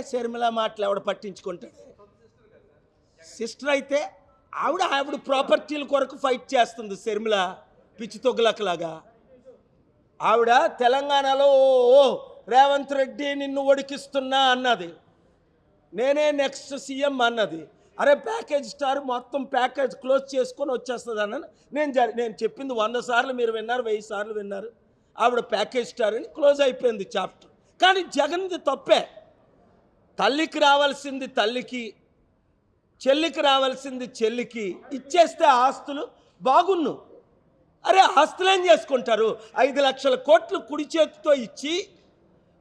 షర్మిల మాటలు ఎవడ పట్టించుకుంటాడు? సిస్టర్ అయితే ఆవిడ ప్రాపర్టీల కొరకు ఫైట్ చేస్తుంది. షర్మిల పిచ్చి తొగ్గులకలాగా ఆవిడ తెలంగాణలో రేవంత్ రెడ్డి నిన్ను ఒడికిస్తున్నా అన్నది, నేనే నెక్స్ట్ సీఎం అన్నది. అరే ప్యాకేజ్ స్టార్ మొత్తం ప్యాకేజ్ క్లోజ్ చేసుకొని వచ్చేస్తుంది అన్నాను. నేను చెప్పింది 100 సార్లు మీరు విన్నారు, 1000 సార్లు విన్నారు. ఆవిడ ప్యాకేజ్ స్టార్ అని క్లోజ్ అయిపోయింది చాప్టర్. కానీ జగన్ది తప్పే. తల్లికి రావాల్సింది తల్లికి, చెల్లికి రావాల్సింది చెల్లికి ఇచ్చేస్తే ఆస్తులు బాగున్ను. అరే ఆస్తులు ఏం చేసుకుంటారు? 5 లక్షల కోట్లు కుడి చేతితో ఇచ్చి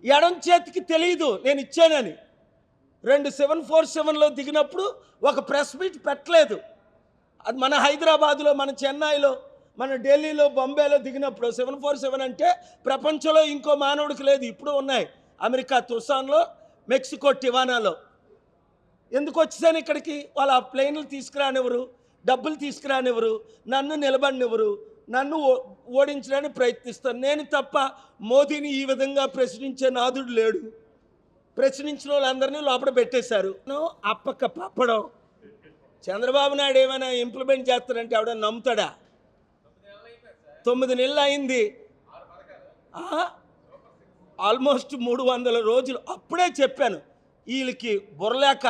ఎడం చేతికి తెలియదు నేను ఇచ్చానని. 747లో దిగినప్పుడు ఒక ప్రెస్ మీట్ పెట్టలేదు. అది మన హైదరాబాదులో, మన చెన్నైలో, మన ఢిల్లీలో, బొంబేలో దిగినప్పుడు 747 అంటే ప్రపంచంలో ఇంకో మానవుడికి లేదు. ఇప్పుడు ఉన్నాయి అమెరికా తుసాన్లో, మెక్సికో టివానాలో. ఎందుకు వచ్చేసాను ఇక్కడికి? వాళ్ళ ప్లేన్లు తీసుకురానివ్వరు, డబ్బులు తీసుకురానివ్వరు, నన్ను నిలబడినివ్వరు, నన్ను ఓడించడానికి ప్రయత్నిస్తాను. నేను తప్ప మోదీని ఈ విధంగా ప్రశ్నించే నాదుడు లేడు. ప్రశ్నించిన వాళ్ళందరినీ లోపల పెట్టేశారు. అప్పక్క పప్పడం. చంద్రబాబు నాయుడు ఏమైనా ఇంప్లిమెంట్ చేస్తారంటే ఎవడన్నా నమ్ముతాడా? 9 నెలలు అయింది, ఆల్మోస్ట్ 300 రోజులు. అప్పుడే చెప్పాను వీళ్ళకి బుర్రలేక,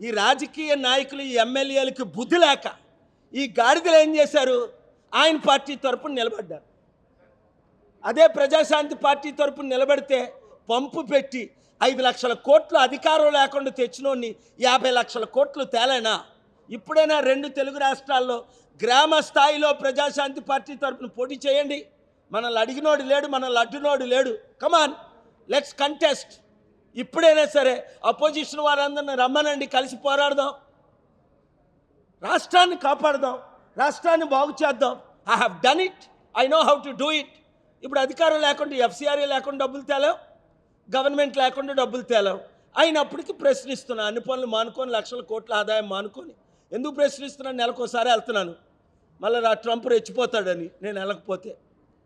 ఈ రాజకీయ నాయకులు, ఈ ఎమ్మెల్యేలకి బుద్ధి లేక ఈ గాడిదలు ఏం చేశారు? ఆయన పార్టీ తరపున నిలబడ్డారు. అదే ప్రజాశాంతి పార్టీ తరపున నిలబడితే పంపు పెట్టి 5 లక్షల కోట్లు అధికారం లేకుండా తెచ్చినోడిని 50 లక్షల కోట్లు తేలేనా? ఇప్పుడైనా 2 తెలుగు రాష్ట్రాల్లో గ్రామ స్థాయిలో ప్రజాశాంతి పార్టీ తరపున పోటీ చేయండి. మనల్ని అడిగినోడు లేడు, మనల్ని అడ్డునోడు లేడు. కమాన్, లెట్స్ కంటెస్ట్. ఇప్పుడైనా సరే అపోజిషన్ వారందరిని రమ్మనండి, కలిసి పోరాడదాం, రాష్ట్రాన్ని కాపాడదాం, రాష్ట్రాన్ని బాగు చేద్దాం. I have done it, I know how to do it. ఇప్పుడు అధికారం లేకుండా ఎఫ్సిఆర్ఏ లేకుండా డబ్బులు తేలాం, గవర్నమెంట్ లేకుండా డబ్బులు తేలాం. అయినప్పటికీ ప్రశ్నిస్తున్నా. అన్ని పనులు మానుకొని, లక్షల కోట్ల ఆదాయం మానుకొని ఎందుకు ప్రశ్నిస్తున్నాను? నెలకోసారి వెళ్తున్నాను, మళ్ళీ ట్రంప్ రెచ్చిపోతాడని నేను వెళ్ళకపోతే.